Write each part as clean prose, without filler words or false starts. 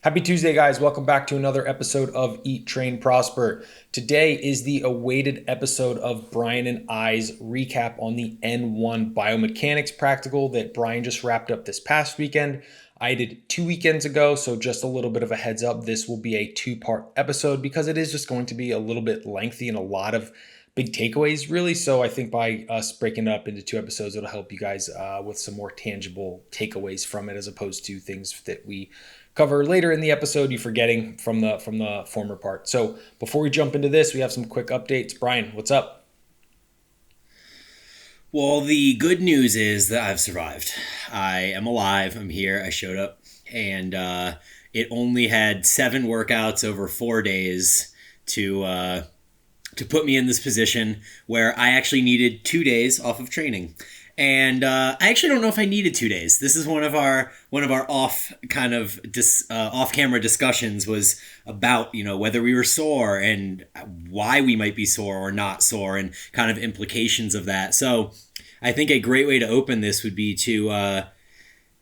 Happy Tuesday, guys. Welcome back to another episode of Eat, Train, Prosper. Today is the awaited episode of Brian and I's recap on the N1 biomechanics practical that Brian just wrapped up this past weekend. I did 2 weekends ago, so just a little bit of a heads up. This will be a two-part episode because it is just going to be a little bit lengthy and a lot of big takeaways, really. So I think by us breaking it up into two episodes, it'll help you guys with some more tangible takeaways from it, as opposed to things that we cover later in the episode you're forgetting from the former part. So before we jump into this, we have some quick updates. Brian, what's up? Well, the good news is that I've survived. I am alive. I'm here. I showed up, and it only had 7 workouts over 4 days to put me in this position where I actually needed 2 days off of training. And I actually don't know if I needed 2 days. This is one of our off off camera discussions was about whether we were sore and why we might be sore or not sore and kind of implications of that. So I think a great way to open this would be to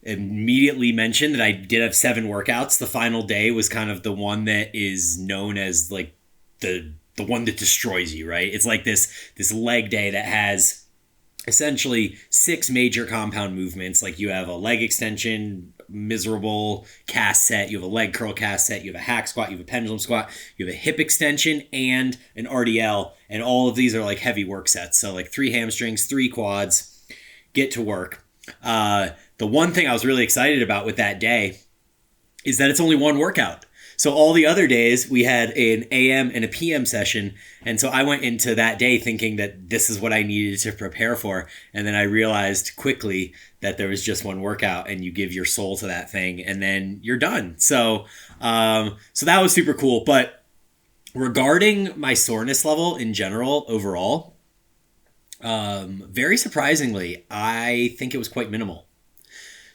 immediately mention that I did have 7 workouts. The final day was kind of the one that is known as like the one that destroys you, right? It's like this leg day that has essentially 6 major compound movements. Like you have a leg extension, miserable cast set, you have a leg curl cast set, you have a hack squat, you have a pendulum squat, you have a hip extension and an RDL. And all of these are like heavy work sets. So like 3 hamstrings, 3 quads, get to work. The one thing I was really excited about with that day is that it's only one workout. So all the other days we had an AM and a PM session. And so I went into that day thinking that this is what I needed to prepare for. And then I realized quickly that there was just one workout and you give your soul to that thing and then you're done. So that was super cool. But regarding my soreness level in general, overall, very surprisingly, I think it was quite minimal.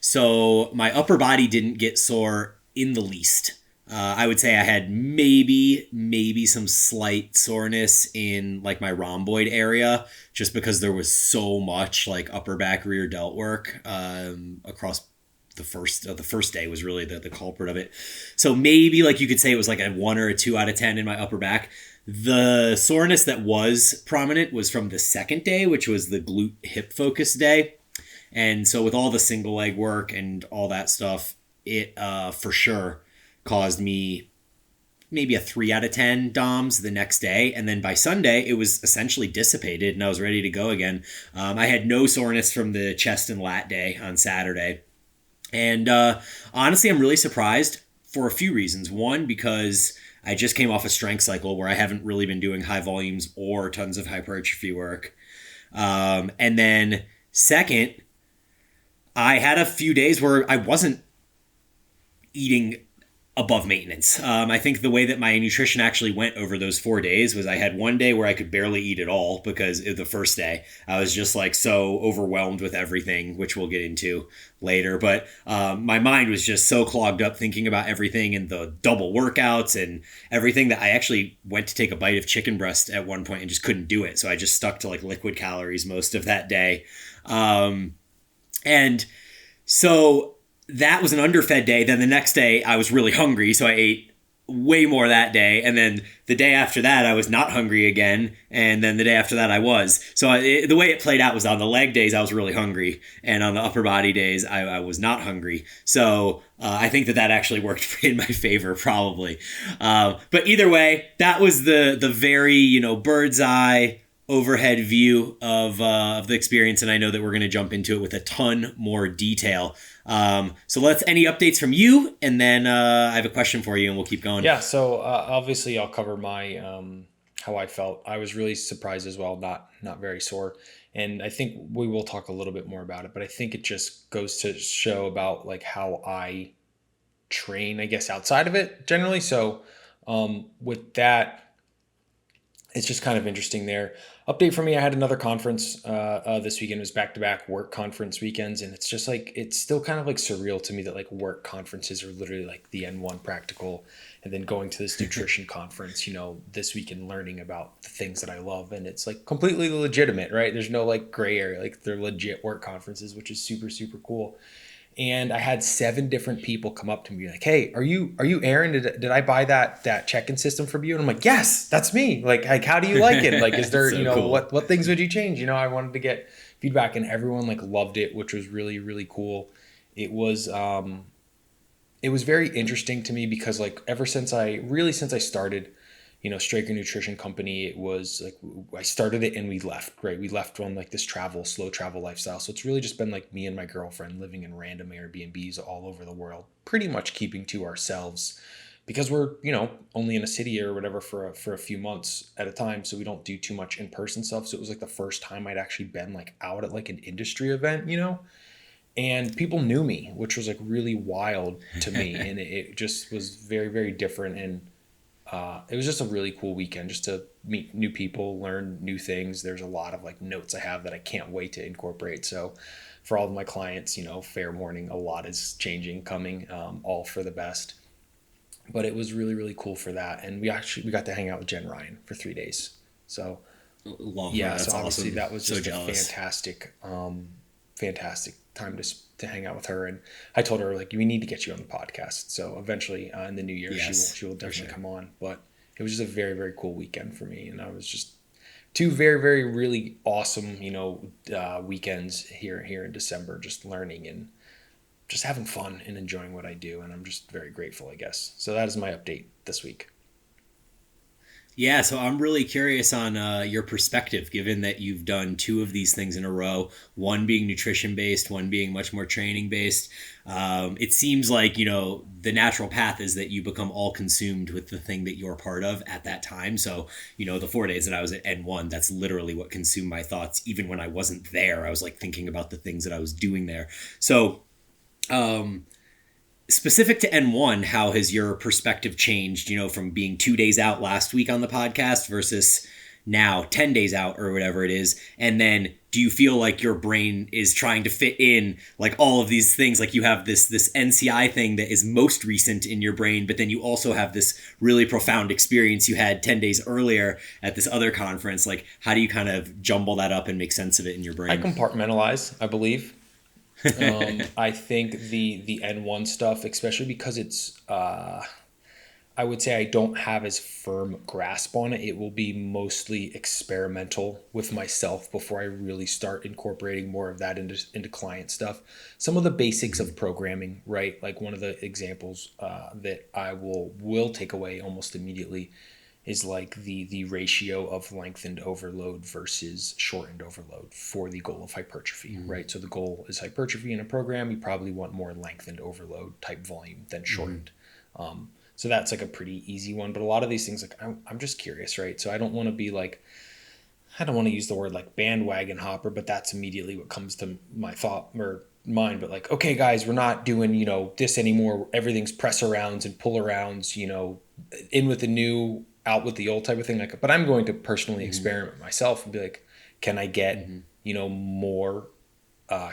So my upper body didn't get sore in the least. I would say I had maybe some slight soreness in like my rhomboid area, just because there was so much like upper back rear delt work across the first day was really the culprit of it. So maybe like you could say it was like a 1 or a 2 out of 10 in my upper back. The soreness that was prominent was from the second day, which was the glute hip focus day. And so with all the single leg work and all that stuff, it for sure caused me maybe a 3 out of 10 DOMs the next day. And then by Sunday, it was essentially dissipated and I was ready to go again. I had no soreness from the chest and lat day on Saturday. And honestly, I'm really surprised for a few reasons. One, because I just came off a strength cycle where I haven't really been doing high volumes or tons of hypertrophy work. And then second, I had a few days where I wasn't eating above maintenance. I think the way that my nutrition actually went over those 4 days was I had one day where I could barely eat at all because the first day I was just like so overwhelmed with everything, which we'll get into later. But my mind was just so clogged up thinking about everything and the double workouts and everything that I actually went to take a bite of chicken breast at one point and just couldn't do it. So I just stuck to like liquid calories most of that day. And so that was an underfed day. Then the next day I was really hungry. So I ate way more that day. And then the day after that, I was not hungry again. And then the day after that I was. So the way it played out was on the leg days, I was really hungry. And on the upper body days, I was not hungry. So I think that actually worked in my favor probably. But either way, that was the very, bird's eye overhead view of the experience. And I know that we're going to jump into it with a ton more detail. So any updates from you, and then I have a question for you and we'll keep going. Yeah, so obviously I'll cover my how I felt. I was really surprised as well, not very sore. And I think we will talk a little bit more about it, but I think it just goes to show about like how I train, I guess, outside of it generally. So with that, it's just kind of interesting there. Update for me, I had another conference this weekend. It was back-to-back work conference weekends, and it's just like, it's still kind of like surreal to me that like work conferences are literally like the N1 practical, and then going to this nutrition conference, this weekend, learning about the things that I love, and it's like completely legitimate, right? There's no like gray area, like they're legit work conferences, which is super, super cool. And I had 7 different people come up to me like, "Hey, are you Aaron? Did I buy that check-in system from you?" And I'm like, "Yes, that's me." Like how do you like it? Like, is there, So cool. what things would you change? I wanted to get feedback, and everyone like loved it, which was really really cool. It was it was very interesting to me because like since I started, Straker Nutrition Company, it was like I started it and we left, right? We left on like this slow travel lifestyle. So it's really just been like me and my girlfriend living in random Airbnbs all over the world, pretty much keeping to ourselves because we're, only in a city or whatever for a few months at a time. So we don't do too much in-person stuff. So it was like the first time I'd actually been like out at like an industry event, and people knew me, which was like really wild to me. And it just was very, very different. And it was just a really cool weekend just to meet new people, learn new things. There's a lot of like notes I have that I can't wait to incorporate. So for all of my clients, fair warning, a lot is changing, coming, all for the best. But it was really, really cool for that. And we got to hang out with Jen Ryan for 3 days. So Love her. yeah, so That's obviously awesome. that was So just a jealous. fantastic time to hang out with her. And I told her like we need to get you on the podcast. So eventually in the new year Yes, she will for definitely sure. come on. But it was just a very very cool weekend for me, and I was just two very very really awesome weekends here in December, just learning and just having fun and enjoying what I do, and I'm just very grateful, I guess. So that is my update this week. Yeah, so I'm really curious on your perspective, given that you've done two of these things in a row, one being nutrition based, one being much more training based. It seems like, the natural path is that you become all consumed with the thing that you're part of at that time. So, the 4 days that I was at N1, that's literally what consumed my thoughts. Even when I wasn't there, I was like thinking about the things that I was doing there. So, um, specific to N1, how has your perspective changed, from being 2 days out last week on the podcast versus now 10 days out or whatever it is? And then do you feel like your brain is trying to fit in like all of these things? Like you have this NCI thing that is most recent in your brain, but then you also have this really profound experience you had 10 days earlier at this other conference. Like how do you kind of jumble that up and make sense of it in your I brain? compartmentalize, I believe. I think the N1 stuff, especially because it's I would say I don't have as firm grasp on it. It will be mostly experimental with myself before I really start incorporating more of that into client stuff. Some of the basics Mm-hmm. of programming, right? Like one of the examples that I will take away almost immediately is like the ratio of lengthened overload versus shortened overload for the goal of hypertrophy, right? So the goal is hypertrophy in a program. You probably want more lengthened overload type volume than Mm-hmm. shortened. So that's like a pretty easy one. But a lot of these things, like I'm just curious, right? So I don't want to be like, I don't want to use the word like bandwagon hopper, but that's immediately what comes to my thought or mind. But like, okay, guys, we're not doing, this anymore. Everything's press arounds and pull arounds, in with the new, out with the old type of thing. Like, but I'm going to personally Mm-hmm. experiment myself and be like, can I get, Mm-hmm. more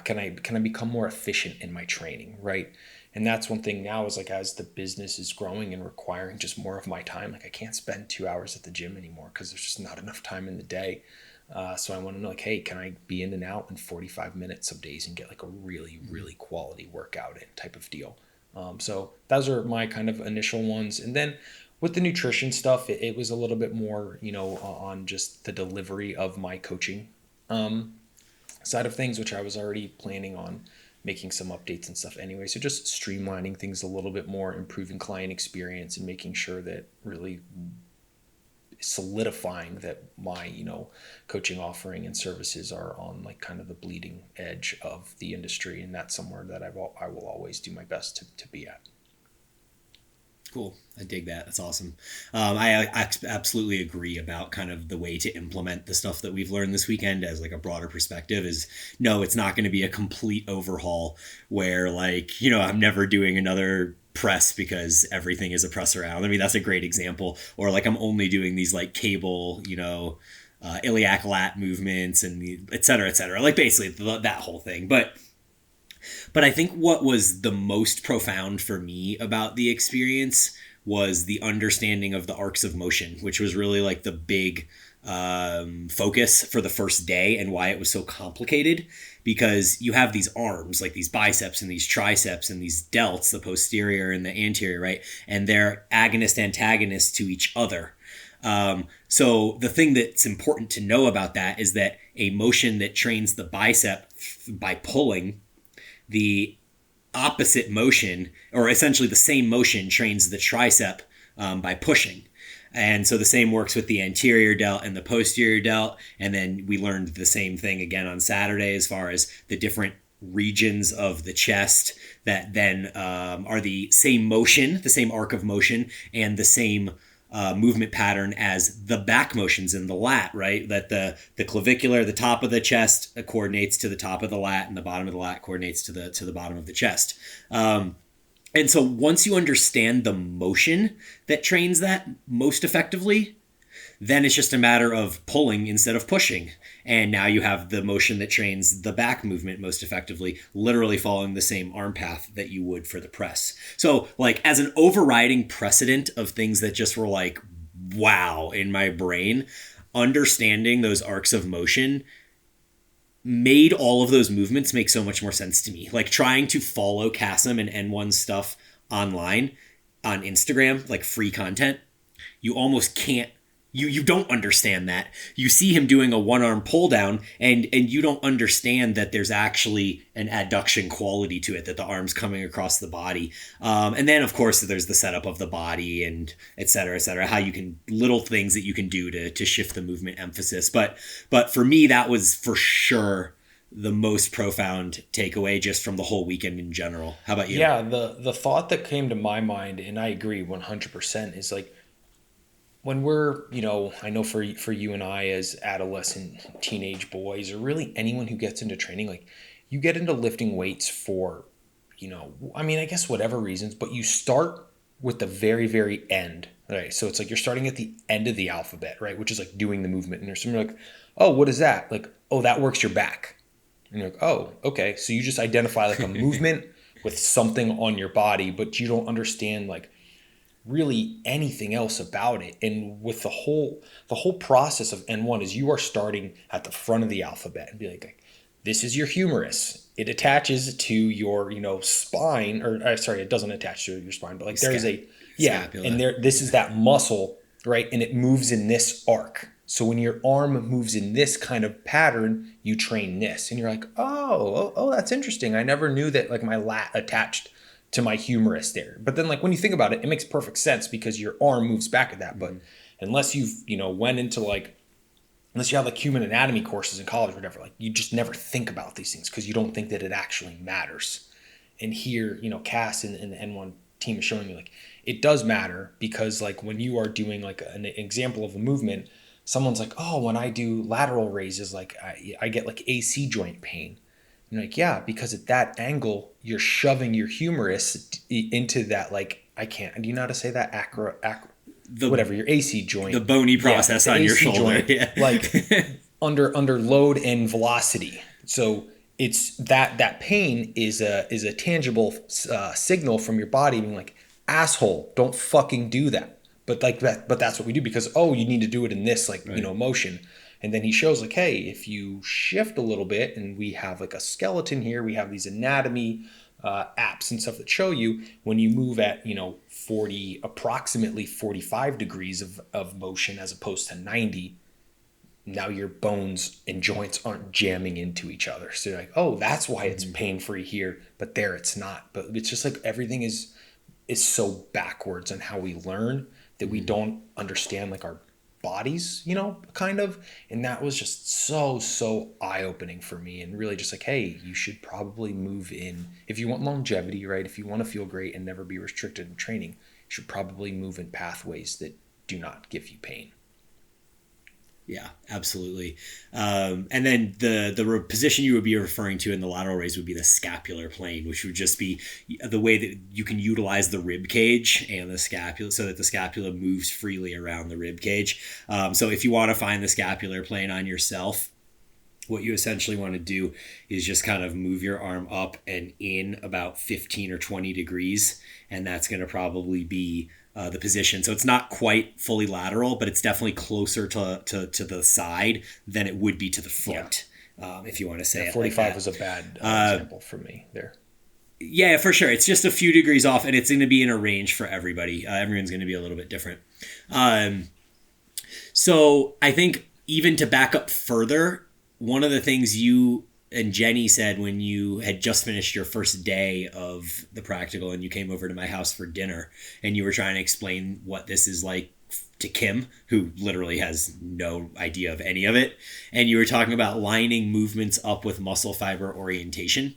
can I become more efficient in my training, right? And that's one thing now is like as the business is growing and requiring just more of my time, like I can't spend 2 hours at the gym anymore because there's just not enough time in the day. So I want to know like, hey, can I be in and out in 45 minutes some days and get like a really Mm-hmm. really quality workout in type of deal. So those are my kind of initial ones, and then with the nutrition stuff, it was a little bit more, on just the delivery of my coaching side of things, which I was already planning on making some updates and stuff anyway. So just streamlining things a little bit more, improving client experience, and making sure that really solidifying that my, coaching offering and services are on like kind of the bleeding edge of the industry. And that's somewhere that I will always do my best to be at. Cool. I dig that. That's awesome. I absolutely agree about kind of the way to implement the stuff that we've learned this weekend as like a broader perspective is no, it's not going to be a complete overhaul where like, I'm never doing another press because everything is a press around. I mean, that's a great example. Or like I'm only doing these like cable, iliac lat movements and et cetera, et cetera. Like basically that whole thing. But I think what was the most profound for me about the experience was the understanding of the arcs of motion, which was really like the big focus for the first day, and why it was so complicated, because you have these arms, like these biceps and these triceps and these delts, the posterior and the anterior, right? And they're agonist antagonists to each other. So the thing that's important to know about that is that a motion that trains the bicep by pulling, the opposite motion, or essentially the same motion, trains the tricep by pushing. And so the same works with the anterior delt and the posterior delt. And then we learned the same thing again on Saturday as far as the different regions of the chest that then are the same motion, the same arc of motion, and the same movement pattern as the back motions in the lat, right? That the clavicular, the top of the chest coordinates to the top of the lat, and the bottom of the lat coordinates to the bottom of the chest. And so once you understand the motion that trains that most effectively, then it's just a matter of pulling instead of pushing. And now you have the motion that trains the back movement most effectively, literally following the same arm path that you would for the press. So like as an overriding precedent of things that just were like, wow, in my brain, understanding those arcs of motion made all of those movements make so much more sense to me. Like trying to follow Kasim and N1 stuff online on Instagram, like free content, you almost can't, you don't understand that. You see him doing a one arm pull down, and you don't understand that there's actually an adduction quality to it, that the arm's coming across the body. And then of course there's the setup of the body and et cetera, how you can, little things that you can do to shift the movement emphasis. But for me, that was for sure the most profound takeaway just from the whole weekend in general. How about you? Yeah, the thought that came to my mind, and I agree 100%, is like, when we're, I know for you and I as adolescent teenage boys, or really anyone who gets into training, like you get into lifting weights for, I guess whatever reasons, but you start with the very, very end, right? So it's like you're starting at the end of the alphabet, right? Which is like doing the movement. And there's somebody like, oh, what is that? Like, oh, that works your back. And you're like, oh, okay. So you just identify like a movement with something on your body, but you don't understand like really anything else about it. And with the whole process of N1 is you are starting at the front of the alphabet and be like, this is your humerus. It attaches to your, spine, or sorry, it doesn't attach to your spine, but like there is a, yeah, scapula. And this is that muscle, right? And it moves in this arc. So when your arm moves in this kind of pattern, you train this. And you're like, oh, that's interesting. I never knew that like my lat attached to my humerus there. But then like when you think about it, it makes perfect sense because your arm moves back at that. But unless you've, went into like, unless you have like human anatomy courses in college or whatever, like you just never think about these things because you don't think that it actually matters. And here, Cass and the N1 team is showing you like, it does matter because like when you are doing like an example of a movement, someone's like, oh, when I do lateral raises, like I get like AC joint pain. And you're like, yeah, because at that angle, you're shoving your humerus into that, like, I can't, do you know how to say that? Whatever, your AC joint. The bony process on your shoulder. Joint, yeah. Like under load and velocity. So it's that pain is a tangible signal from your body being like, asshole, don't fucking do that. But like that, but that's what we do because, oh, you need to do it in this like, right, motion. And then he shows like, hey, if you shift a little bit and we have like a skeleton here, we have these anatomy apps and stuff that show you when you move at, approximately 45 degrees of motion as opposed to 90, now your bones and joints aren't jamming into each other. So you're like, oh, that's why it's pain-free here, but there it's not. But it's just like everything is so backwards on how we learn that we don't understand like our bodies, kind of. And that was just so eye-opening for me, and really just like, hey, you should probably move in if you want longevity, right? If you want to feel great and never be restricted in training, you should probably move in pathways that do not give you pain. Yeah, absolutely. And then the position you would be referring to in the lateral raise would be the scapular plane, which would just be the way that you can utilize the rib cage and the scapula so that the scapula moves freely around the rib cage. So if you want to find the scapular plane on yourself, what you essentially want to do is just kind of move your arm up and in about 15 or 20 degrees. And that's going to probably be the position. So it's not quite fully lateral, but it's definitely closer to the side than it would be to the front, if you want to say it 45 like that. was a bad example for me there. Yeah, for sure. It's just a few degrees off, and it's going to be in a range for everybody. Everyone's going to be a little bit different. So I think even to back up further, one of the things you and Jenny said when you had just finished your first day of the practical and you came over to my house for dinner and you were trying to explain what this is like to Kim, who literally has no idea of any of it. And you were talking about lining movements up with muscle fiber orientation.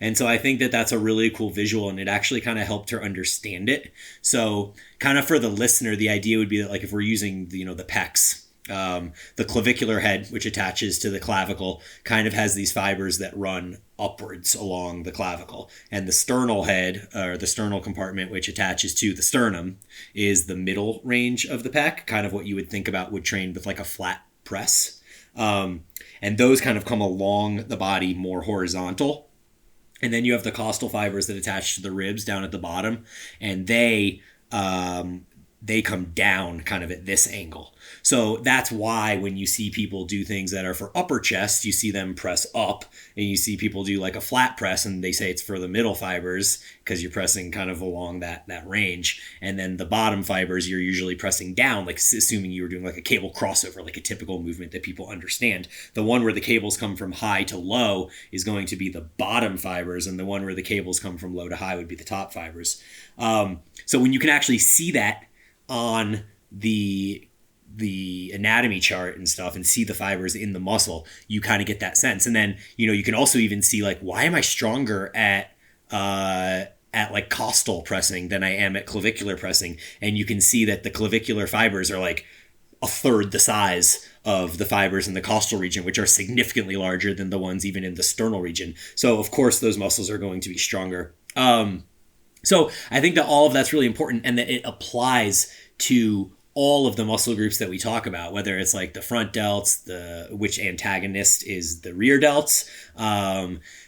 And so I think that that's a really cool visual, and it actually kind of helped her understand it. So kind of for the listener, the idea would be that like if we're using the pecs, the clavicular head, which attaches to the clavicle, kind of has these fibers that run upwards along the clavicle. And the sternal head, or the sternal compartment, which attaches to the sternum, is the middle range of the pec, kind of what you would think about would train with like a flat press. And those kind of come along the body more horizontal. And then you have the costal fibers that attach to the ribs down at the bottom, and they come down kind of at this angle. So that's why when you see people do things that are for upper chest, you see them press up, and you see people do like a flat press and they say it's for the middle fibers because you're pressing kind of along that range. And then the bottom fibers, you're usually pressing down, like assuming you were doing like a cable crossover, like a typical movement that people understand. The one where the cables come from high to low is going to be the bottom fibers, and the one where the cables come from low to high would be the top fibers. So when you can actually see that on the anatomy chart and stuff and see the fibers in the muscle, you kind of get that sense. And then, you can also even see like, why am I stronger at like costal pressing than I am at clavicular pressing? And you can see that the clavicular fibers are like a third the size of the fibers in the costal region, which are significantly larger than the ones even in the sternal region. So of course those muscles are going to be stronger. So I think that all of that's really important, and that it applies to all of the muscle groups that we talk about, whether it's like the front delts, which antagonist is the rear delts.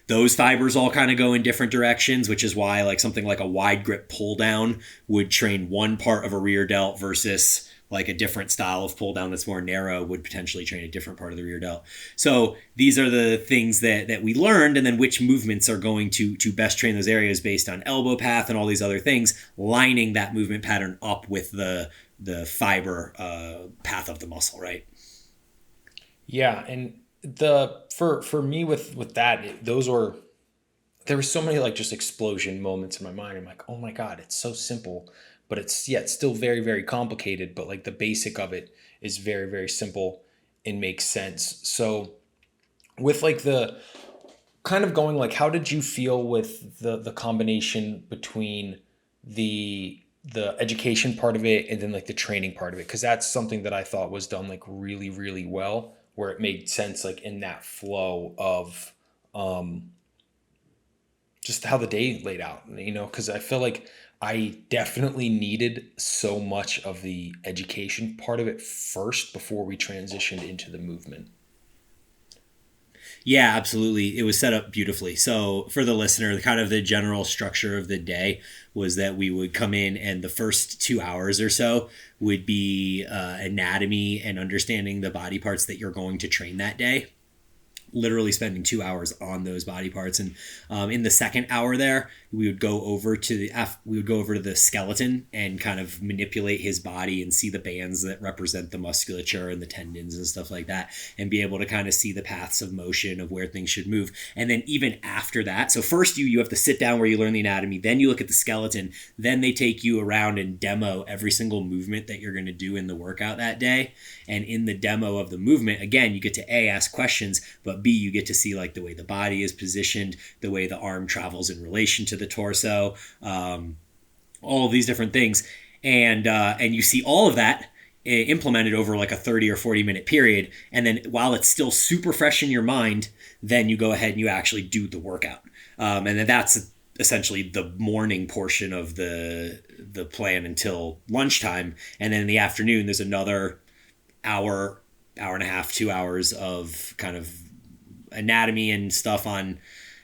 Those fibers all kind of go in different directions, which is why like something like a wide grip pull down would train one part of a rear delt versus like a different style of pull down that's more narrow would potentially train a different part of the rear delt. So these are the things that we learned, and then which movements are going to best train those areas based on elbow path and all these other things, lining that movement pattern up with the fiber path of the muscle, right? Yeah, and for me with that, there were so many like just explosion moments in my mind. I'm like, oh my God, it's so simple, but it's still very, very complicated. But like the basic of it is very, very simple and makes sense. So with like the kind of going like, how did you feel with the combination between the education part of it and then like the training part of it? Because that's something that I thought was done like really, really well, where it made sense like in that flow of just how the day laid out, because I feel like I definitely needed so much of the education part of it first before we transitioned into the movement. Yeah, absolutely. It was set up beautifully. So for the listener, kind of the general structure of the day was that we would come in, and the first 2 hours or so would be anatomy and understanding the body parts that you're going to train that day. Literally spending 2 hours on those body parts. And in the second hour there, we would go over to the skeleton and kind of manipulate his body and see the bands that represent the musculature and the tendons and stuff like that, and be able to kind of see the paths of motion of where things should move. And then even after that, so first you have to sit down where you learn the anatomy, then you look at the skeleton, then they take you around and demo every single movement that you're going to do in the workout that day. And in the demo of the movement, again, you get to A, ask questions, but B, you get to see like the way the body is positioned, the way the arm travels in relation to the torso, all of these different things. And you see all of that implemented over like a 30 or 40 minute period. And then while it's still super fresh in your mind, then you go ahead and you actually do the workout. And then that's essentially the morning portion of the plan until lunchtime. And then in the afternoon, there's another hour and a half, 2 hours of kind of anatomy and stuff on.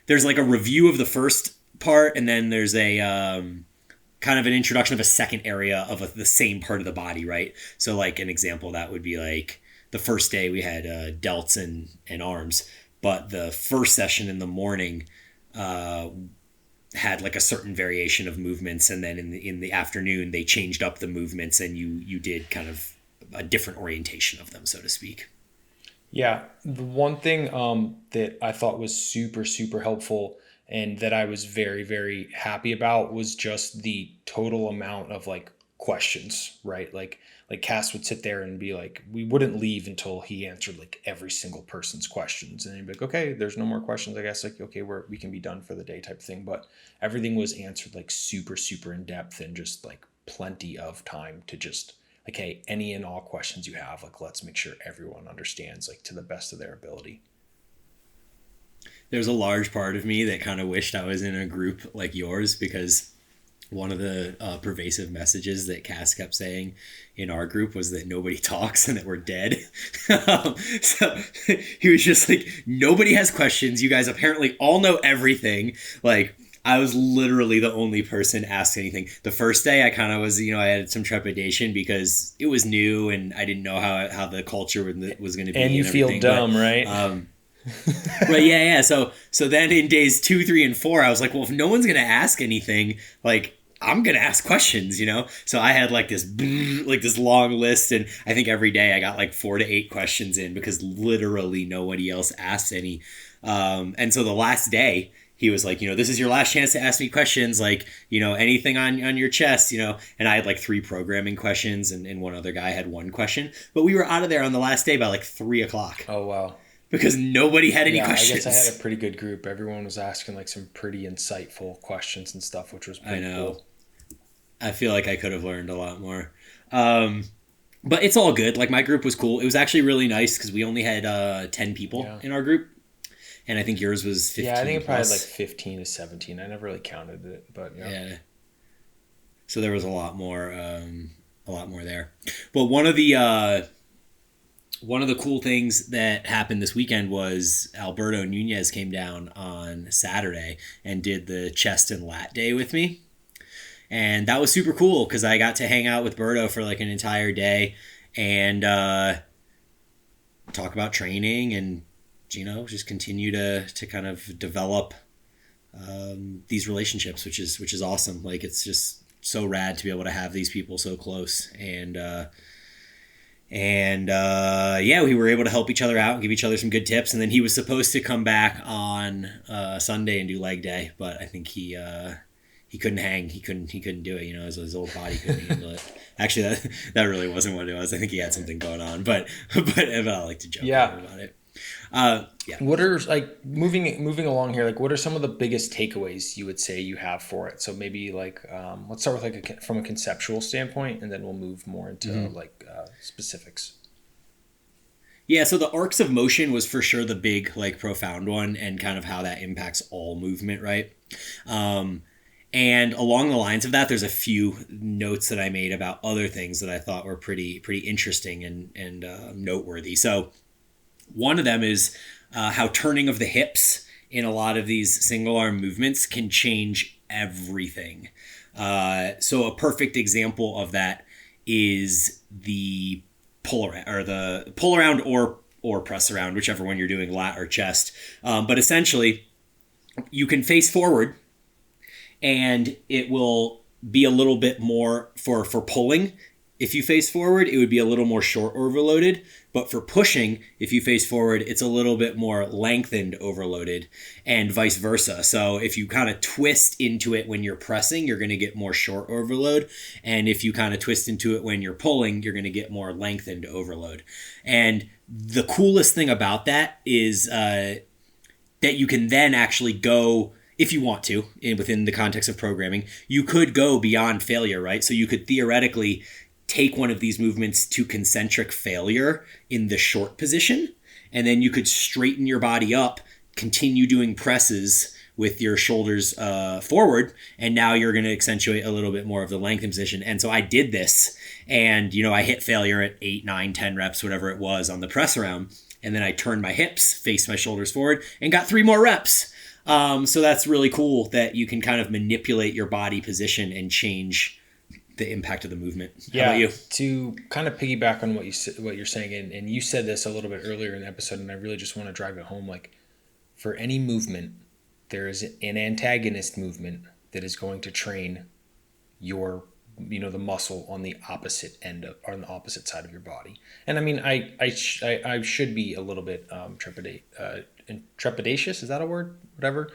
There's like a review of the first part, and then there's a kind of an introduction of a second area of the same part of the body, right? So like an example that would be like the first day we had delts and arms, but the first session in the morning had like a certain variation of movements, and then in the afternoon they changed up the movements, and you did kind of a different orientation of them, so to speak. Yeah, the one thing that I thought was super, super helpful and that I was very, very happy about was just the total amount of like questions, right? Like Cass would sit there and be like, we wouldn't leave until he answered like every single person's questions, and he'd be like, okay, there's no more questions, I guess. Like, okay, we can be done for the day type of thing. But everything was answered like super, super in depth and just like plenty of time to just like, hey, any and all questions you have, like, let's make sure everyone understands like to the best of their ability. There's a large part of me that kind of wished I was in a group like yours, because one of the pervasive messages that Cass kept saying in our group was that nobody talks and that we're dead. So he was just like, nobody has questions. You guys apparently all know everything. Like, I was literally the only person asked anything. The first day I kind of was, I had some trepidation because it was new and I didn't know how the culture was going to be. And you feel dumb, but, right? Right. Yeah. So then in days 2, 3, and 4, I was like, well, if no one's going to ask anything, like, I'm going to ask questions, So I had like this long list. And I think every day I got like 4 to 8 questions in because literally nobody else asked any. And so the last day he was like, this is your last chance to ask me questions, like, anything on your chest, and I had like 3 programming questions and one other guy had 1 question, but we were out of there on the last day by like 3:00. Oh, wow. Because nobody had any questions. I guess I had a pretty good group. Everyone was asking like some pretty insightful questions and stuff, which was pretty cool. I feel like I could have learned a lot more. But it's all good. Like, my group was cool. It was actually really nice because we only had 10 people in our group. And I think yours was 15. Yeah, I think it probably had like 15 to 17. I never really counted it, but yeah. So there was a lot more there. But one of the cool things that happened this weekend was Alberto Nunez came down on Saturday and did the chest and lat day with me. And that was super cool because I got to hang out with Berto for like an entire day and talk about training and, just continue to kind of develop these relationships, which is awesome. Like, it's just so rad to be able to have these people so close. And we were able to help each other out and give each other some good tips. And then he was supposed to come back on Sunday and do leg day, but I think he couldn't hang. He couldn't do it. His old body couldn't handle it. Actually, that really wasn't what it was. I think he had something going on, but I like to joke about it. What are, like, moving along here, like, what are some of the biggest takeaways you would say you have for it? So maybe like let's start with like from a conceptual standpoint, and then we'll move more into specifics. Yeah, so the arcs of motion was for sure the big, like, profound one, and kind of how that impacts all movement, right? And along the lines of that, there's a few notes that I made about other things that I thought were pretty interesting and noteworthy. So one of them is how turning of the hips in a lot of these single arm movements can change everything. So a perfect example of that is the pull around or press around, whichever one you're doing, lat or chest. But essentially, you can face forward, and it will be a little bit more for pulling. If you face forward, it would be a little more short overloaded. But for pushing, if you face forward, it's a little bit more lengthened overloaded, and vice versa. So if you kind of twist into it when you're pressing, you're going to get more short overload. And if you kind of twist into it when you're pulling, you're going to get more lengthened overload. And the coolest thing about that is that you can then actually go, if you want to, within the context of programming, you could go beyond failure, right? So you could theoretically take one of these movements to concentric failure in the short position, and then you could straighten your body up, continue doing presses with your shoulders forward, and now you're going to accentuate a little bit more of the lengthened position. And so I did this, and I hit failure at 8, 9, 10 reps, whatever it was, on the press around. and then I turned my hips, faced my shoulders forward, and got 3 more reps. So that's really cool that you can kind of manipulate your body position and change the impact of the movement. How about you? To kind of piggyback on what you're saying, and you said this a little bit earlier in the episode, and I really just want to drive it home. Like, for any movement, there is an antagonist movement that is going to train your, the muscle on the opposite end of, or on the opposite side of your body. And I mean, I should be a little bit trepidatious. Is that a word? Whatever.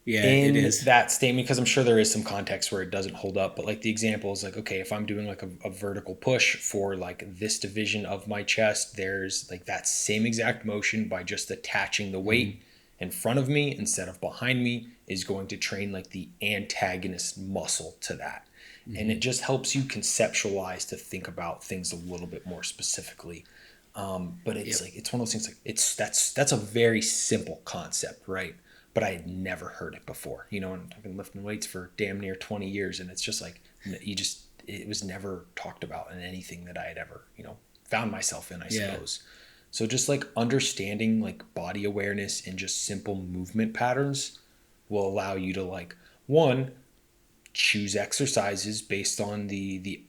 Yeah, it In is. that statement, because I'm sure there is some context where it doesn't hold up, but like the example is like, okay, if I'm doing like a vertical push for like this division of my chest, there's like that same exact motion by just attaching the weight in front of me instead of behind me is going to train like the antagonist muscle to that. And it just helps you conceptualize to think about things a little bit more specifically. But it's like, it's one of those things like that's a very simple concept, right? But I had never heard it before, and I've been lifting weights for damn near 20 years. And it's just like, it was never talked about in anything that I had ever, found myself in, I suppose. So just like understanding like body awareness and just simple movement patterns will allow you to like, one, choose exercises based on the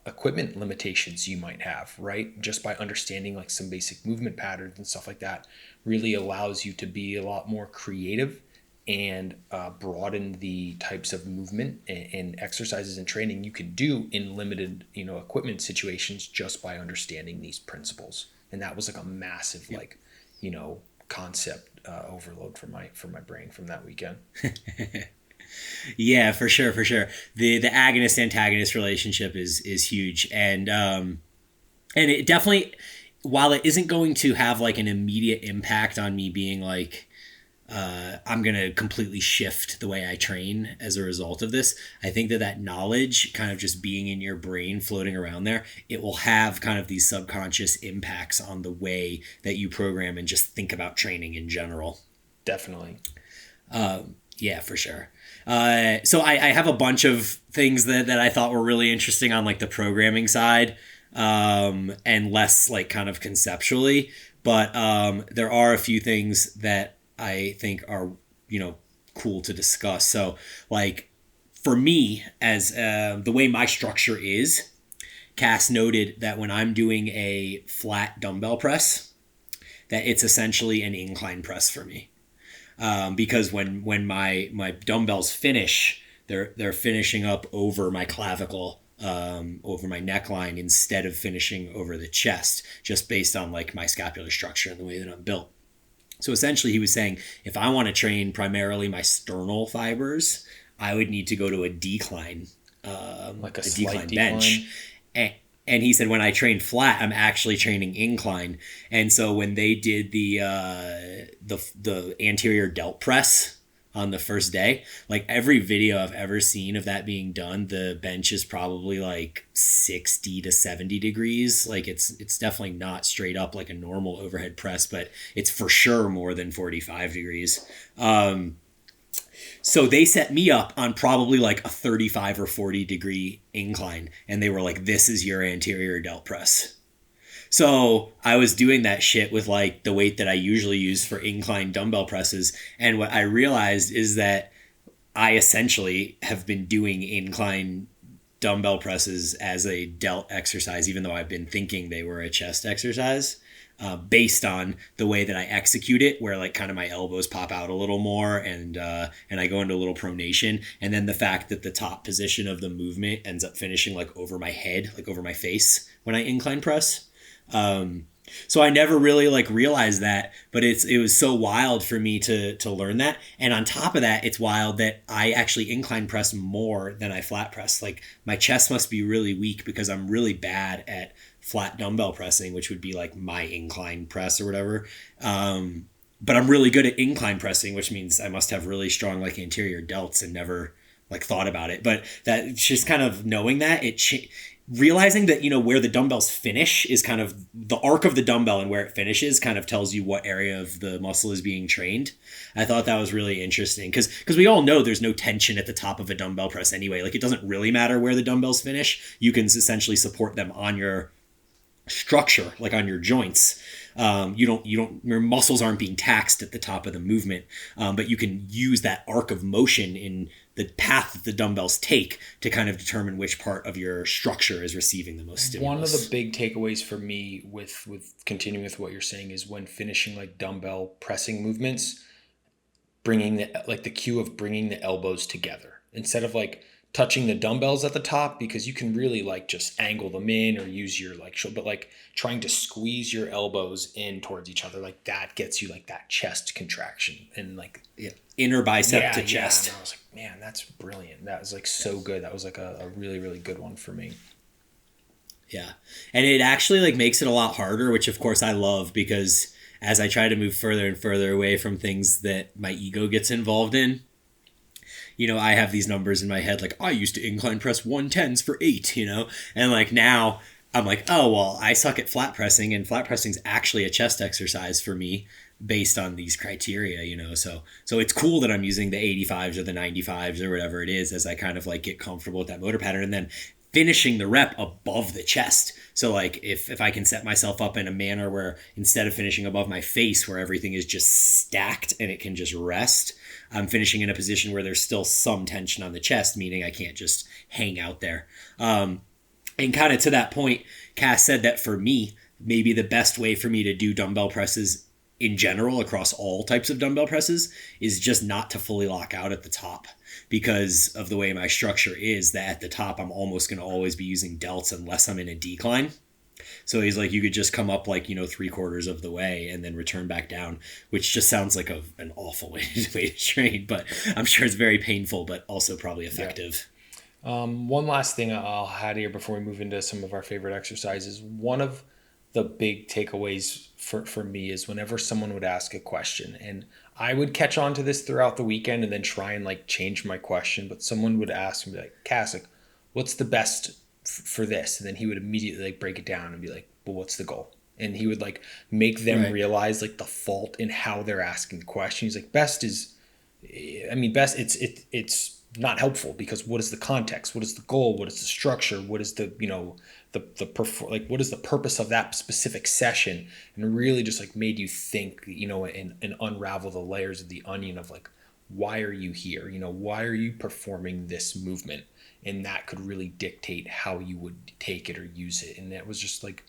equipment limitations you might have, right? Just by understanding like some basic movement patterns and stuff like that really allows you to be a lot more creative and broaden the types of movement and exercises and training you can do in limited, equipment situations just by understanding these principles. And that was like a massive, like, concept overload for my brain from that weekend. Yeah, for sure, for sure. The agonist antagonist relationship is huge, and it definitely, while it isn't going to have like an immediate impact on me being like, I'm gonna completely shift the way I train as a result of this. I think that knowledge kind of just being in your brain, floating around there, it will have kind of these subconscious impacts on the way that you program and just think about training in general. Definitely. Yeah, for sure. So I have a bunch of things that I thought were really interesting on like the programming side, and less like kind of conceptually. But there are a few things that I think are, cool to discuss. So like for me, as the way my structure is, Cass noted that when I'm doing a flat dumbbell press, that it's essentially an incline press for me. Because when my dumbbells finish, they're finishing up over my clavicle, over my neckline instead of finishing over the chest, just based on like my scapular structure and the way that I'm built. So essentially, he was saying if I want to train primarily my sternal fibers, I would need to go to a decline, Like a decline slight bench. decline. And he said when I train flat, I'm actually training incline. And so when they did the anterior delt press on the first day, like every video I've ever seen of that being done, the bench is probably like 60 to 70 degrees. Like it's definitely not straight up like a normal overhead press, but it's for sure more than 45 degrees. So they set me up on probably like a 35 or 40 degree incline. And they were like, this is your anterior delt press. So I was doing that shit with like the weight that I usually use for incline dumbbell presses. And what I realized is that I essentially have been doing incline dumbbell presses as a delt exercise, even though I've been thinking they were a chest exercise. Based on the way that I execute it, where like kind of my elbows pop out a little more and I go into a little pronation, and then the fact that the top position of the movement ends up finishing like over my head, like over my face when I incline press. So I never really like realized that, but it was so wild for me to learn that. And on top of that, it's wild that I actually incline press more than I flat press. Like my chest must be really weak because I'm really bad at flat dumbbell pressing, which would be like my incline press or whatever. But I'm really good at incline pressing, which means I must have really strong like anterior delts and never like thought about it. But that just kind of knowing that realizing that, where the dumbbells finish is kind of the arc of the dumbbell, and where it finishes kind of tells you what area of the muscle is being trained. I thought that was really interesting because we all know there's no tension at the top of a dumbbell press anyway. Like it doesn't really matter where the dumbbells finish. You can essentially support them on your structure, like on your joints. Your muscles aren't being taxed at the top of the movement, but you can use that arc of motion in the path that the dumbbells take to kind of determine which part of your structure is receiving the most One of the stimulus. big takeaways for me with continuing with what you're saying is when finishing like dumbbell pressing movements, bringing the cue of bringing the elbows together instead of like touching the dumbbells at the top, because you can really like just angle them in or use your like but like trying to squeeze your elbows in towards each other, like that gets you like that chest contraction and like Yeah. Inner bicep yeah, to yeah. chest. And I was like, man, that's brilliant. That was like so good. That was like a really, really good one for me. Yeah. And it actually like makes it a lot harder, which of course I love because as I try to move further and further away from things that my ego gets involved in, I have these numbers in my head like I used to incline press 110s for 8, And like now I'm like, "Oh, well, I suck at flat pressing and flat pressing is actually a chest exercise for me based on these criteria. So it's cool that I'm using the 85s or the 95s or whatever it is as I kind of like get comfortable with that motor pattern and then finishing the rep above the chest. So like if I can set myself up in a manner where instead of finishing above my face where everything is just stacked and it can just rest, I'm finishing in a position where there's still some tension on the chest, meaning I can't just hang out there. And kind of to that point, Cass said that for me, maybe the best way for me to do dumbbell presses in general across all types of dumbbell presses is just not to fully lock out at the top because of the way my structure is that at the top I'm almost going to always be using delts unless I'm in a decline. So he's like, you could just come up like, 3/4 of the way and then return back down, which just sounds like an awful way to train, but I'm sure it's very painful, but also probably Yeah. effective. One last thing I'll add here before we move into some of our favorite exercises. One of the big takeaways for me is whenever someone would ask a question, and I would catch on to this throughout the weekend and then try and like change my question, but someone would ask me like, Cass, like, what's the best for this? And then he would immediately like break it down and be like, well, what's the goal? And he would like make them Right. realize like the fault in how they're asking the question. He's like, best is I mean, best it's not helpful because what is the context? What is the goal? What is the structure? What is the like what is the purpose of that specific session? And really just like made you think, and unravel the layers of the onion of like why are you here? Why are you performing this movement? And that could really dictate how you would take it or use it. And that was just like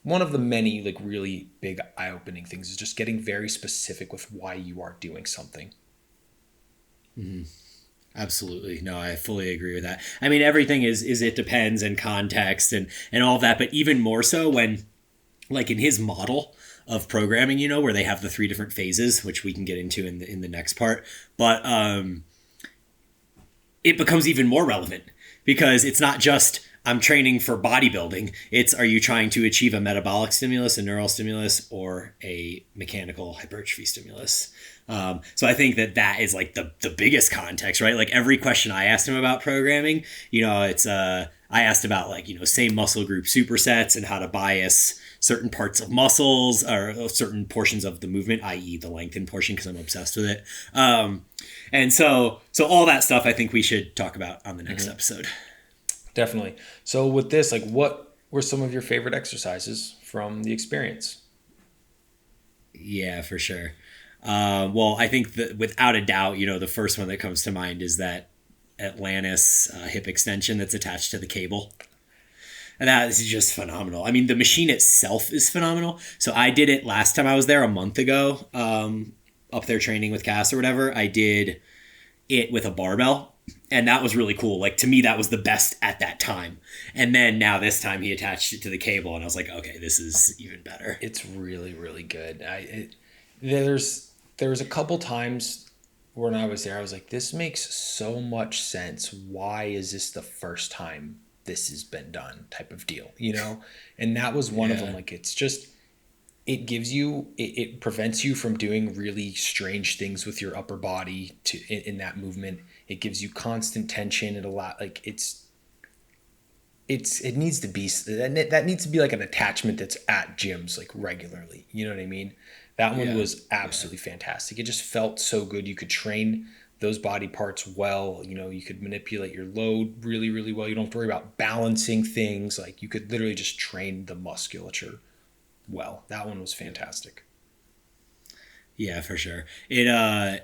one of the many like really big eye-opening things is just getting very specific with why you are doing something. Absolutely. No, I fully agree with that. I mean, everything is it depends and context and all of that, but even more so when like in his model of programming, where they have the three different phases, which we can get into in the next part, but it becomes even more relevant because it's not just I'm training for bodybuilding. It's are you trying to achieve a metabolic stimulus, a neural stimulus, or a mechanical hypertrophy stimulus? So I think that is like the biggest context, right? Like every question I asked him about programming, it's I asked about like same muscle group supersets and how to bias certain parts of muscles or certain portions of the movement, i.e., the lengthened portion, because I'm obsessed with it. And so all that stuff, I think we should talk about on the next episode. Definitely. So with this, like what were some of your favorite exercises from the experience? Yeah, for sure. Well, I think that without a doubt, the first one that comes to mind is that Atlantis hip extension that's attached to the cable. And that is just phenomenal. I mean, the machine itself is phenomenal. So I did it last time I was there a month ago, up there training with Cass or whatever. I did it with a barbell. And that was really cool. Like to me, that was the best at that time. And then now this time he attached it to the cable, and I was like, okay, this is even better. It's really, really good. There was a couple times when I was there, I was like, this makes so much sense. Why is this the first time this has been done? Type of deal. And that was one of them. Yeah. Like it's just it prevents you from doing really strange things with your upper body in that movement. It gives you constant tension. It needs to be that needs to be like an attachment that's at gyms like regularly. You know what I mean? That one Yeah. was Yeah. absolutely fantastic. It just felt so good. You could train those body parts well. You could manipulate your load really, really well. You don't have to worry about balancing things. Like, you could literally just train the musculature well. That one was fantastic. Yeah, for sure. It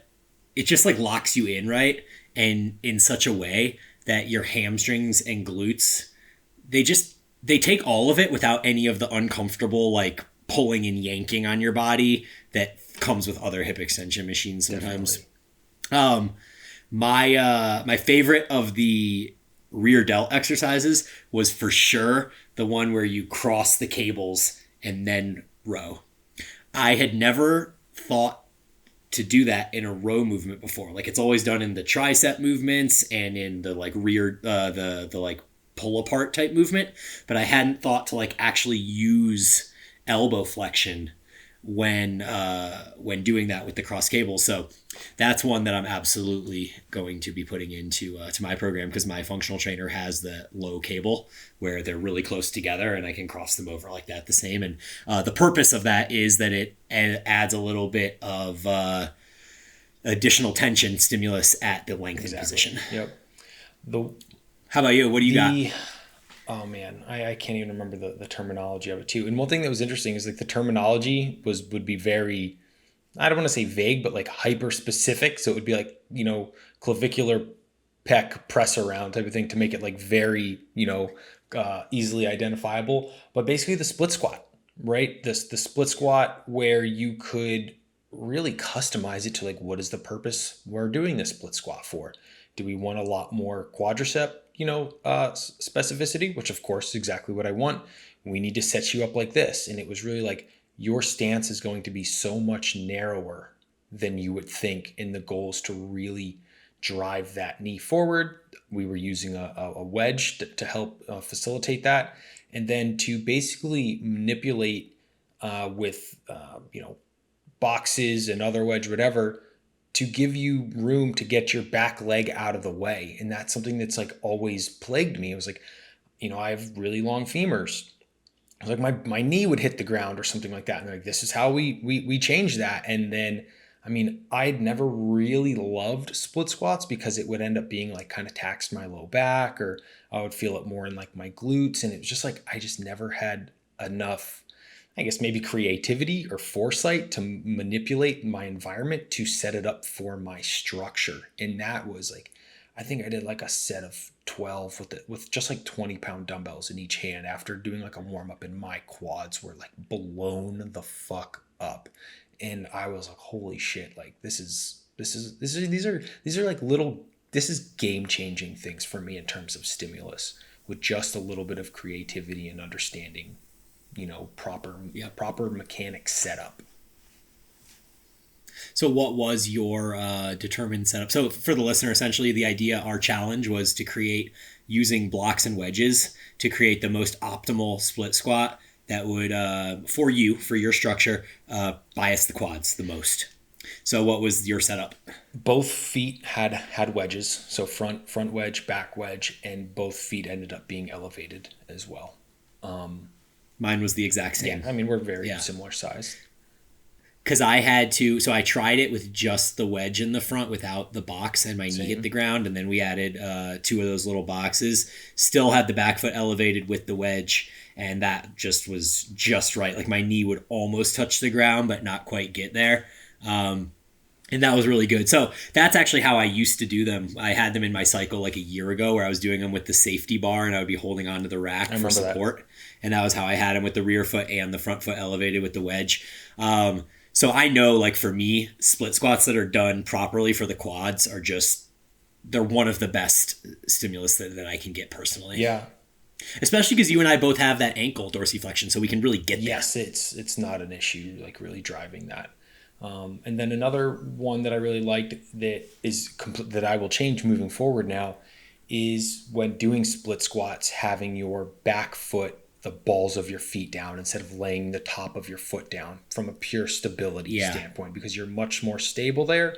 just like locks you in, right? And in such a way that your hamstrings and glutes, they take all of it without any of the uncomfortable like pulling and yanking on your body that comes with other hip extension machines sometimes. Definitely. Um my favorite of the rear delt exercises was for sure the one where you cross the cables and then row. I had never thought to do that in a row movement before. Like, it's always done in the tricep movements and in the like rear the like pull apart type movement, but I hadn't thought to like actually use elbow flexion when doing that with the cross cable. So that's one that I'm absolutely going to be putting into to my program, because my functional trainer has the low cable where they're really close together and I can cross them over like that the same. And the purpose of that is that it adds a little bit of additional tension stimulus at the lengthened position. Yep. The How about you? What do you got? the Oh man, I can't even remember the terminology of it too. And one thing that was interesting is like the terminology would be very, I don't want to say vague, but like hyper specific. So it would be like, clavicular pec press around type of thing to make it like very, easily identifiable. But basically the split squat, right? The split squat where you could really customize it to like, what is the purpose we're doing this split squat for? Do we want a lot more quadricep, specificity, which of course is exactly what I want. We need to set you up like this. And it was really like, your stance is going to be so much narrower than you would think in the goals to really drive that knee forward. We were using a wedge to help facilitate that. And then to basically manipulate with, boxes and other wedge, whatever, to give you room to get your back leg out of the way. And that's something that's like always plagued me. It was like, I have really long femurs. I was like, my knee would hit the ground or something like that. And they're like, this is how we change that. And then, I'd never really loved split squats because it would end up being like kind of taxed my low back, or I would feel it more in like my glutes. And it was just like, I just never had enough, I guess maybe creativity or foresight to manipulate my environment to set it up for my structure. And that was like, I think I did like a set of 12 with just like 20-pound dumbbells in each hand after doing like a warm up, and my quads were like blown the fuck up. And I was like, holy shit, like these are like little, this is game changing things for me in terms of stimulus with just a little bit of creativity and understanding, proper Yep. proper mechanics setup. So what was your determined setup? So for the listener, essentially the idea, our challenge was to create, using blocks and wedges, to create the most optimal split squat that would, for your structure, bias the quads the most. So what was your setup? Both feet had wedges, so front wedge, back wedge, and both feet ended up being elevated as well. Mine was the exact Yeah, same. we're very Yeah. similar size. Because I had to, so I tried it with just the wedge in the front without the box, and my knee hit Same. the ground, and then we added two of those little boxes. Still had the back foot elevated with the wedge, and that just was just right. Like, my knee would almost touch the ground, but not quite get there. And that was really good. So that's actually how I used to do them. I had them in my cycle like a year ago, where I was doing them with the safety bar and I would be holding onto the rack for support. That. And that was how I had them, with the rear foot and the front foot elevated with the wedge. So I know, like, for me, split squats that are done properly for the quads are just, they're one of the best stimulus that I can get personally. Yeah. Especially because you and I both have that ankle dorsiflexion, so we can really get there. Yes, it's not an issue, like, really driving that. And then another one that I really liked that I will change moving forward now is when doing split squats, having your back foot, the balls of your feet down, instead of laying the top of your foot down, from a pure stability standpoint, because you're much more stable there.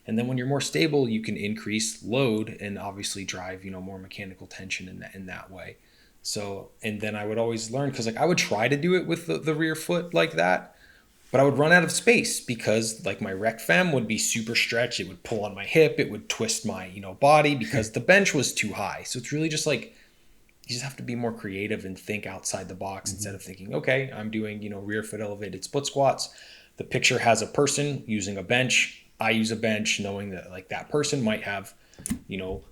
And then when you're more stable, you can increase load and obviously drive, more mechanical tension in that way. So, and then I would always learn, because like I would try to do it with the rear foot like that, But I would run out of space because like my rec fem would be super stretched. It would pull on my hip. It would twist my, body because the bench was too high. So it's really just like, you just have to be more creative and think outside the box instead of thinking, okay, I'm doing, rear foot elevated split squats. The picture has a person using a bench. I use a bench knowing that like that person might have,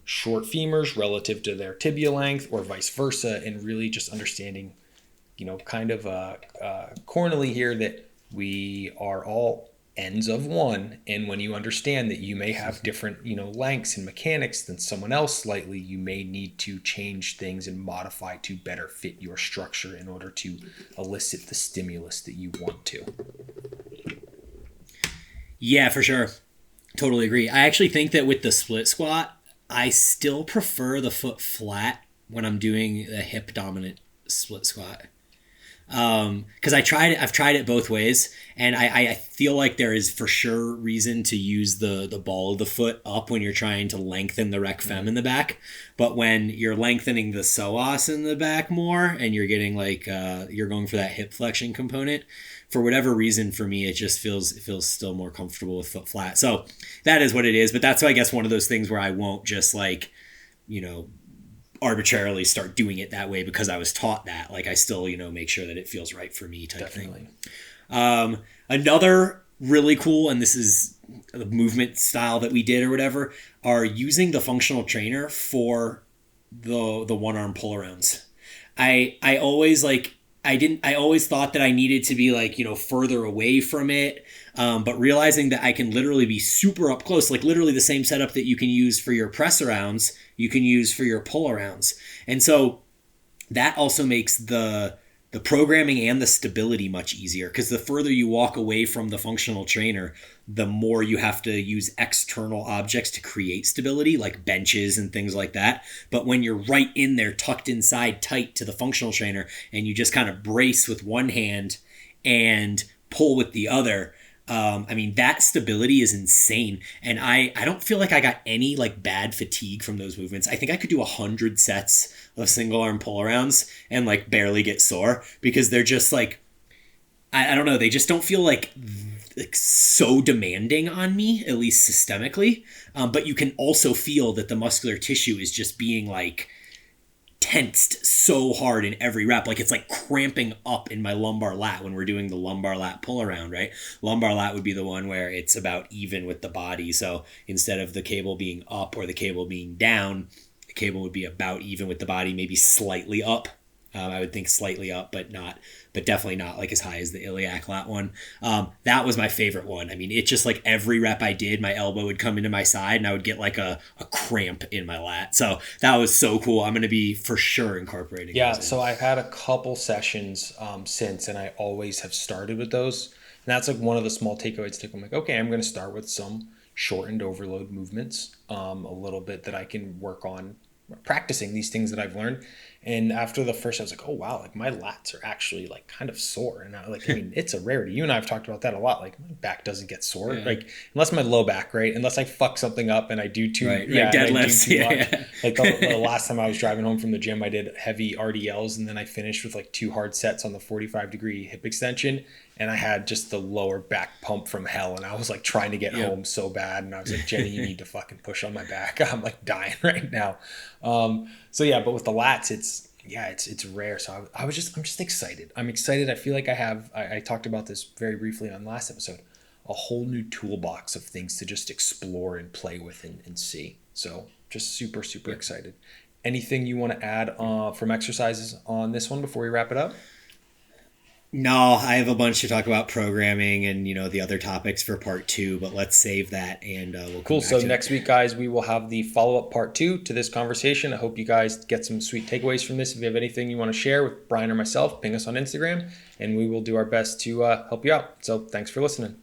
short femurs relative to their tibia length or vice versa. And really just understanding, kind of cornely here that we are all ends of one, and when you understand that you may have different lengths and mechanics than someone else slightly, you may need to change things and modify to better fit your structure in order to elicit the stimulus that you want to. Yeah, for sure. Totally agree. I actually think that with the split squat, I still prefer the foot flat when I'm doing a hip dominant split squat. Because I've tried it both ways, and I feel like there is for sure reason to use the ball of the foot up when you're trying to lengthen the rec fem in the back. But when you're lengthening the psoas in the back more, and you're getting like you're going for that hip flexion component, for whatever reason, for me, it feels still more comfortable with foot flat. So that is what it is. But that's, I guess, one of those things where I won't just like, arbitrarily start doing it that way because I was taught that. Like I still, make sure that it feels right for me type Definitely. thing. Another really cool, and this is the movement style that we did or whatever, are using the functional trainer for the one arm pull arounds. I always like, I always thought that I needed to be like, further away from it. But realizing that I can literally be super up close, like literally the same setup that you can use for your press arounds, you can use for your pull arounds. And so that also makes the programming and the stability much easier, because the further you walk away from the functional trainer, the more you have to use external objects to create stability, like benches and things like that. But when you're right in there, tucked inside tight to the functional trainer, and you just kind of brace with one hand and pull with the other, that stability is insane. And I don't feel like I got any like bad fatigue from those movements. I think I could do 100 sets of single arm pull arounds and like barely get sore, because they're just like, I don't know. They just don't feel like so demanding on me, at least systemically. But you can also feel that the muscular tissue is just being like tensed so hard in every rep. Like it's like cramping up in my lumbar lat when we're doing the lumbar lat pull around, right? Lumbar lat would be the one where it's about even with the body. So instead of the cable being up or the cable being down, the cable would be about even with the body, maybe slightly up. I would think slightly up, but definitely not like as high as the iliac lat one. That was my favorite one. I mean, it just like every rep I did, my elbow would come into my side and I would get like a cramp in my lat. So that was so cool. I'm going to be for sure incorporating Yeah, those in. so I've had a couple sessions since, and I always have started with those. And that's like one of the small takeaways to take. I'm like, okay, I'm going to start with some shortened overload movements, a little bit that I can work on practicing these things that I've learned. And after the first, I was like, oh wow, like my lats are actually like kind of sore. And I mean, it's a rarity. You and I have talked about that a lot. Like my back doesn't get sore, like unless my low back, right? Unless I fuck something up and I do too, Right, yeah, and I do deadlifts. too Yeah, much. yeah. Like the last time I was driving home from the gym, I did heavy RDLs, and then I finished with like 2 hard sets on the 45-degree hip extension. And I had just the lower back pump from hell. And I was like trying to get home so bad. And I was like, Jenny, you need to fucking push on my back. I'm like dying right now. So yeah, but with the lats, it's rare. So I'm just excited. I'm excited. I feel like I talked about this very briefly on the last episode, a whole new toolbox of things to just explore and play with and see. So just super, super excited. Anything you want to add from exercises on this one before we wrap it up? No, I have a bunch to talk about programming and the other topics for part 2, but let's save that and we'll come Cool. back So to next week, guys, we will have the follow-up part 2 to this conversation. I hope you guys get some sweet takeaways from this. If you have anything you want to share with Brian or myself, ping us on Instagram, and we will do our best to help you out. So thanks for listening.